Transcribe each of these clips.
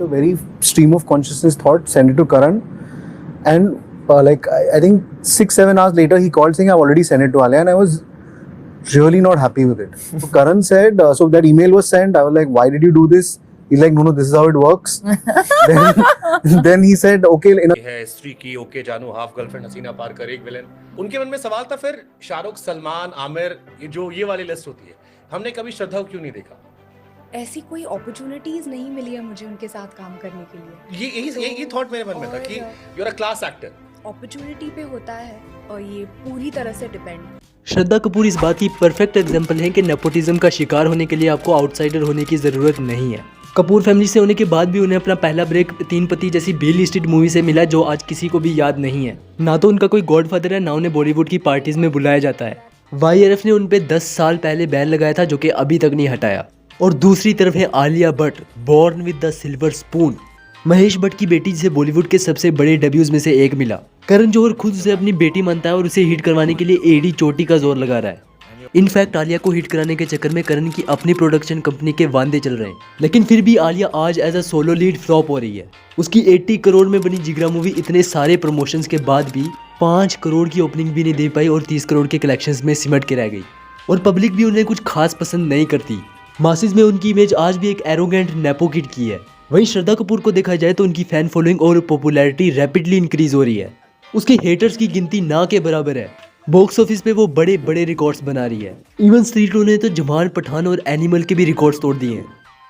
a very stream of consciousness thought, sent it to Karan, and I think 6-7 hours later he called saying I've already sent it to Alia, and I was really not happy with it. So Karan said, so that email was sent. I was like, why did you do this? He's like, no, this is how it works. then he said, okay. है स्त्री की okay जानू half girlfriend हसीना पार कर एक villain. उनके मन में सवाल था फिर शाहरुख, सलमान, आमिर, ये वाली लिस्ट होती है, हमने कभी श्रद्धा को क्यों नहीं देखा? ऐसी कोई अपॉर्चुनिटीज नहीं मिली है मुझे उनके साथ काम करने के लिए। ये थॉट मेरे मन में था कि you are a class actor. Opportunity पे होता है और ये पूरी तरह से डिपेंड। श्रद्धा कपूर इस बात की परफेक्ट एग्जांपल है कि नेपोटिज्म का शिकार होने के लिए आपको आउटसाइडर होने की ज़रूरत नहीं है। कपूर फैमिली से होने के बाद भी उन्हें अपना पहला ब्रेक 3 पति जैसी बी लिस्टेड मूवी से मिला, जो आज किसी को भी याद नहीं है। ना तो उनका कोई गॉडफादर है, ना उन्हें बॉलीवुड की पार्टीज में बुलाया जाता है। YRF ने उन पे 10 साल पहले बैन लगाया था, जो कि अभी तक नहीं हटाया। और दूसरी तरफ है Alia Bhatt, born with the silver spoon, Mahesh Bhatt की बेटी, जिसे बॉलीवुड के सबसे बड़े डेब्यूज में से एक मिला। करण जौहर खुद उसे अपनी बेटी मानता है और उसे हिट करवाने के लिए एडी चोटी का जोर लगा रहा है। इनफैक्ट आलिया को हिट कराने के चक्कर में करण की अपनी प्रोडक्शन कंपनी के वांदे चल रहे हैं, लेकिन फिर भी आलिया आज as a solo lead flop हो रही है। उसकी 80 करोड़ में बनी जिगरा मूवी इतने सारे प्रमोशंस के बाद भी 5 करोड़ की ओपनिंग भी नहीं दे पाई और 30 करोड़ के कलेक्शंस में सिमट के रह गई। और पब्लिक भी उन्हें कुछ खास पसंद नहीं करती। मासिस में उनकी इमेज आज भी एक एरोगेंट नेपो किड की है। वहीं श्रद्धा कपूर को देखा जाए तो उनकी फैन फॉलोइंग और पॉपुलैरिटी रैपिडली इंक्रीज हो रही है। उसके हेटर्स की गिनती ना के बराबर है। बॉक्स ऑफिस पे वो बड़े बड़े रिकॉर्ड्स बना रही है। इवन स्त्री टू ने तो जवान, पठान और एनिमल के भी रिकॉर्ड्स तोड़ दिए हैं।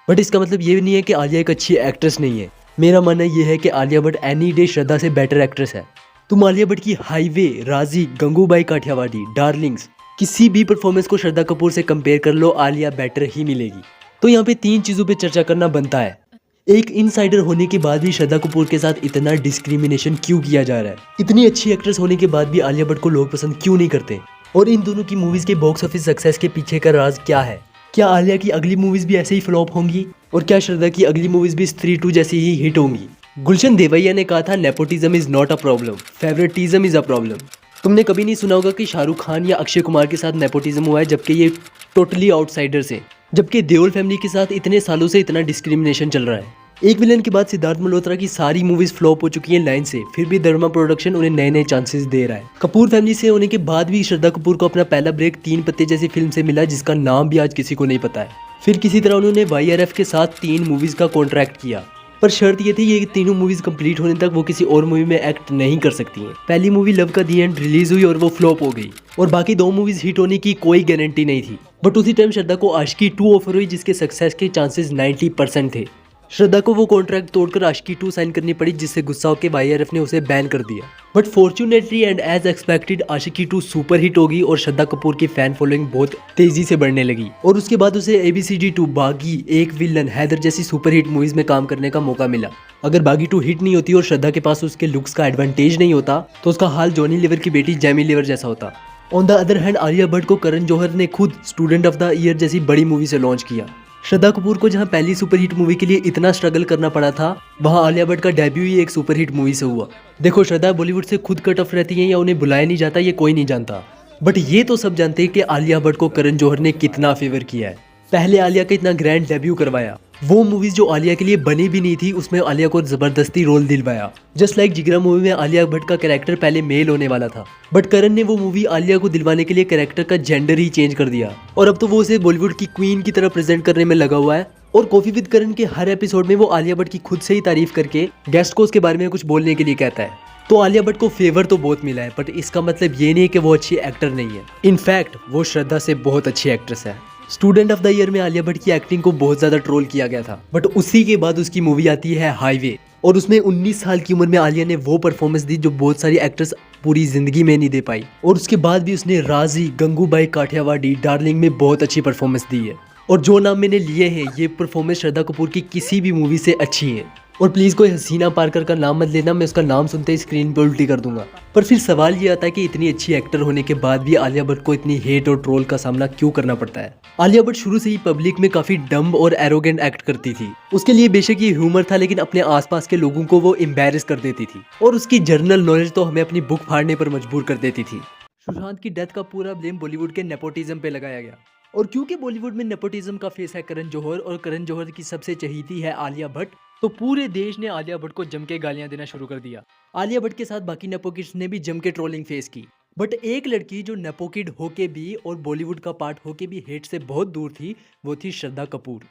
बट इसका मतलब ये नहीं है कि आलिया एक अच्छी एक्ट्रेस नहीं है। मेरा मानना ये है कि आलिया भट्ट एनी डे श्रद्धा से बेटर एक्ट्रेस है। तुम आलिया भट्ट की हाईवे, राजी, गंगूबाई काठियावाड़ी, डार्लिंग्स, किसी भी परफॉर्मेंस को श्रद्धा कपूर से कंपेयर कर लो, आलिया बेटर ही मिलेगी। तो यहाँ पे 3 चीज़ों पे चर्चा करना बनता है। एक इनसाइडर होने के बाद भी श्रद्धा कपूर के साथ इतना डिस्क्रिमिनेशन क्यों किया जा रहा है? इतनी अच्छी एक्ट्रेस होने के बाद भी आलिया भट्ट को लोग पसंद क्यों नहीं करते? और इन दोनों की मूवीज के बॉक्स ऑफिस सक्सेस के पीछे का राज क्या है? क्या आलिया की अगली मूवीज भी ऐसे ही फ्लॉप होंगी? और क्या श्रद्धा की अगली मूवीज भी स्त्री 2 जैसी ही हिट होंगी? गुलशन देवैया ने कहा था, nepotism is not a problem, favouritism is a problem. तुमने कभी नहीं सुना होगा कि शाहरुख खान या अक्षय कुमार के साथ नेपोटिज्म हुआ है, जबकि ये टोटली आउटसाइडर्स है। जबकि देओल फैमिली के साथ इतने सालों से इतना डिस्क्रिमिनेशन चल रहा है। एक विलन के बाद सिद्धार्थ मल्होत्रा की सारी मूवीज फ्लॉप हो चुकी हैं लाइन से, फिर भी धर्मा प्रोडक्शन उन्हें नए नए चांसेस दे रहा है। कपूर फैमिली से होने के बाद भी श्रद्धा कपूर को अपना पहला ब्रेक 3 पत्ते जैसी फिल्म से मिला, जिसका नाम भी आज किसी को नहीं पता है। फिर किसी तरह उन्होंने YRF के साथ 3 मूवीज का कॉन्ट्रैक्ट किया, पर शर्त ये थी ये तीनों मूवीज कंप्लीट होने तक वो किसी और मूवी में एक्ट नहीं कर सकती हैं। पहली मूवी लव का दी एंड रिलीज हुई और वो फ्लॉप हो गई, और बाकी 2 मूवीज हिट होने की कोई गारंटी नहीं थी। बट उसी टाइम श्रद्धा को आशिकी 2 ऑफर हुई, जिसके सक्सेस के चांसेस 90% थे। श्रद्धा को वो कॉन्ट्रैक्ट तोड़कर आशिकी 2 साइन करनी पड़ी, जिससे गुस्सा होकर YRF ने उसे बैन कर दिया। But fortunately and as expected Aashiqui 2 super hit होगी और श्रद्धा कपूर की फैन फॉलोइंग बहुत तेजी से बढ़ने लगी। और उसके बाद उसे ABCD 2, बागी, एक विलन, हैदर जैसी सुपर हिट मूवीज में काम करने का मौका मिला। अगर बागी 2 हिट नहीं होती और श्रद्धा के पास उसके लुक्स का एडवांटेज नहीं होता, तो उसका हाल जॉनी लीवर की बेटी जेमी लीवर जैसा होता। On the other hand Alia Bhatt को करण जौहर ने खुद स्टूडेंट ऑफ द ईयर जैसी बड़ी मूवी से लॉन्च किया। श्रद्धा कपूर को जहां पहली सुपरहिट मूवी के लिए इतना स्ट्रगल करना पड़ा था, वहां आलिया भट्ट का डेब्यू ही एक सुपरहिट मूवी से हुआ। देखो, श्रद्धा बॉलीवुड से खुद कट ऑफ रहती है या उन्हें बुलाया नहीं जाता, ये कोई नहीं जानता। बट ये तो सब जानते हैं कि आलिया भट्ट को करण जौहर ने कितना फेवर किया है। पहले आलिया का इतना ग्रैंड डेब्यू करवाया, वो मूवीज जो आलिया के लिए बनी भी नहीं थी, उसमें आलिया को जबरदस्ती रोल दिलवाया। जस्ट लाइक जिगरा मूवी में आलिया भट्ट का कैरेक्टर पहले मेल होने वाला था, बट करण ने वो मूवी आलिया को दिलवाने के लिए कैरेक्टर का जेंडर ही चेंज कर दिया, और अब तो वो उसे बॉलीवुड की क्वीन की तरह प्रेजेंट करने में लगा हुआ है। और कॉफी विद करण के हर एपिसोड में वो आलिया भट्ट की खुद से ही तारीफ करके गेस्ट को उसके बारे में कुछ बोलने के लिए कहता है। तो आलिया भट्ट को फेवर तो बहुत मिला है, बट इसका मतलब ये नहीं है कि वो अच्छी एक्टर नहीं है। इनफैक्ट वो श्रद्धा से बहुत अच्छी एक्ट्रेस है। स्टूडेंट ऑफ द ईयर में आलिया भट्ट की एक्टिंग को बहुत ज्यादा ट्रोल किया गया था, बट उसी के बाद उसकी मूवी आती है हाईवे, और उसमें 19 साल की उम्र में आलिया ने वो परफॉर्मेंस दी जो बहुत सारी एक्ट्रेस पूरी जिंदगी में नहीं दे पाई। और उसके बाद भी उसने राजी, गंगूबाई काठियावाड़ी, डार्लिंग में बहुत अच्छी परफॉर्मेंस दी है। और जो नाम मैंने लिए हैं, ये परफॉर्मेंस श्रद्धा कपूर की किसी भी मूवी से अच्छी है। और प्लीज़ कोई हसीना पारकर का नाम मत लेना, मैं उसका नाम सुनते ही स्क्रीन पर उल्टी कर दूंगा। पर फिर सवाल ये आता है कि इतनी अच्छी एक्टर होने के बाद भी आलिया भट्ट को इतनी हेट और ट्रोल का सामना क्यों करना पड़ता है? आलिया भट्ट शुरू से ही पब्लिक में काफी डम्ब और एरोगेंट एक्ट करती थी। उसके लिए बेशक ये ह्यूमर था, लेकिन अपने आसपास के लोगों को वो एम्बैरेस कर देती थी, और उसकी जर्नल नॉलेज तो हमें अपनी बुक फाड़ने पर मजबूर कर देती थी। सुशांत की डेथ का पूरा ब्लेम बॉलीवुड के नेपोटिज्म पे लगाया गया। और क्योंकि बॉलीवुड में नेपोटिज्म का फेस है करण जौहर और करण जौहर की सबसे चहेती है आलिया भट्ट, तो पूरे देश ने आलिया भट्ट को जम के गालियां देना शुरू कर दिया। आलिया भट्ट के साथ बाकी नेपो किड्स ने भी जम के ट्रोलिंग फेस की, बट एक लड़की जो नेपो किड होके भी और बॉलीवुड का पार्ट होके भी हेट से बहुत दूर थी, वो थी श्रद्धा कपूर।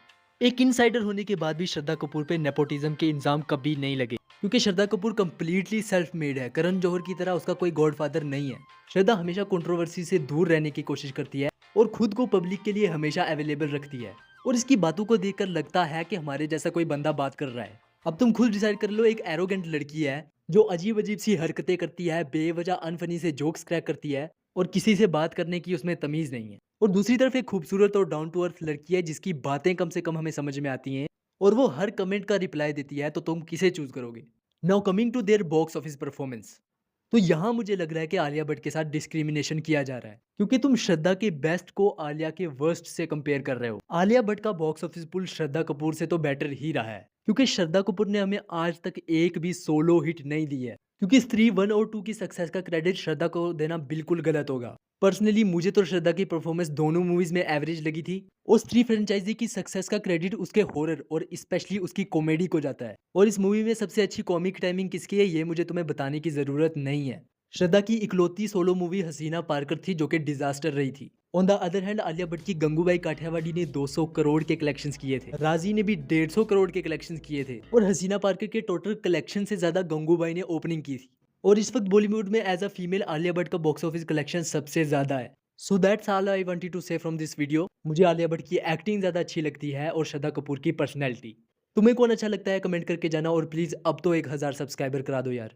एक इनसाइडर होने के बाद भी श्रद्धा कपूर पे नेपोटिज्म के इल्जाम कभी नहीं लगे, क्योंकि Shraddha Kapoor completely self made है। करण जौहर की तरह उसका कोई गॉडफादर नहीं है। श्रद्धा हमेशा कंट्रोवर्सी से दूर रहने की कोशिश करती है और खुद को पब्लिक के लिए हमेशा अवेलेबल रखती है, और इसकी बातों को देखकर लगता है कि हमारे जैसा कोई बंदा बात कर रहा है। अब तुम खुद डिसाइड कर लो, एक एरोगेंट लड़की है जो अजीब अजीब सी हरकतें करती है, बेवजह अनफनी से जोक्स क्रैक करती है और किसी से बात करने की उसमें तमीज नहीं है, और दूसरी तरफ एक खूबसूरत और डाउन टू अर्थ लड़की है जिसकी बातें कम से कम हमें समझ में आती हैं और वो हर कमेंट का रिप्लाई देती है। तो तुम किसे चूज करोगे? Now coming to their box office performance, तो यहाँ मुझे लग रहा है कि आलिया भट्ट के साथ डिस्क्रिमिनेशन किया जा रहा है, क्योंकि तुम श्रद्धा के बेस्ट को आलिया के वर्स्ट से कंपेयर कर रहे हो। आलिया भट्ट का बॉक्स ऑफिस पुल श्रद्धा कपूर से तो बेटर ही रहा है, क्योंकि श्रद्धा कपूर ने हमें आज तक एक भी सोलो हिट नहीं दी है, क्योंकि स्त्री 1 और 2 की सक्सेस का क्रेडिट श्रद्धा को देना बिल्कुल गलत होगा। पर्सनली मुझे तो श्रद्धा की परफॉर्मेंस दोनों मूवीज में एवरेज लगी थी, और स्त्री फ्रेंचाइजी की सक्सेस का क्रेडिट उसके हॉरर और स्पेशली उसकी कॉमेडी को जाता है। और इस मूवी में सबसे अच्छी कॉमिक टाइमिंग किसकी है ये मुझे तुम्हें बताने की जरूरत नहीं है। श्रद्धा की इकलौती सोलो मूवी हसीना पारकर थी, जो कि डिजास्टर रही थी। On the other hand Alia Bhatt की गंगूबाई काठियावाड़ी ने 200 करोड़ के कलेक्शंस किए थे, राजी ने भी 150 करोड़ के कलेक्शंस किए थे, और हसीना पारकर के टोटल कलेक्शन से ज्यादा गंगूबाई ने ओपनिंग की थी। और इस वक्त बॉलीवुड में as a female Alia Bhatt का बॉक्स ऑफिस कलेक्शन सबसे ज्यादा है। So that's all I wanted to say from this video. मुझे आलिया भट्ट की एक्टिंग ज्यादा अच्छी लगती है और श्रद्धा कपूर की पर्सनैलिटी। तुम्हें कौन अच्छा लगता है कमेंट करके जाना, और प्लीज अब तो 1000 सब्सक्राइबर करा दो यार।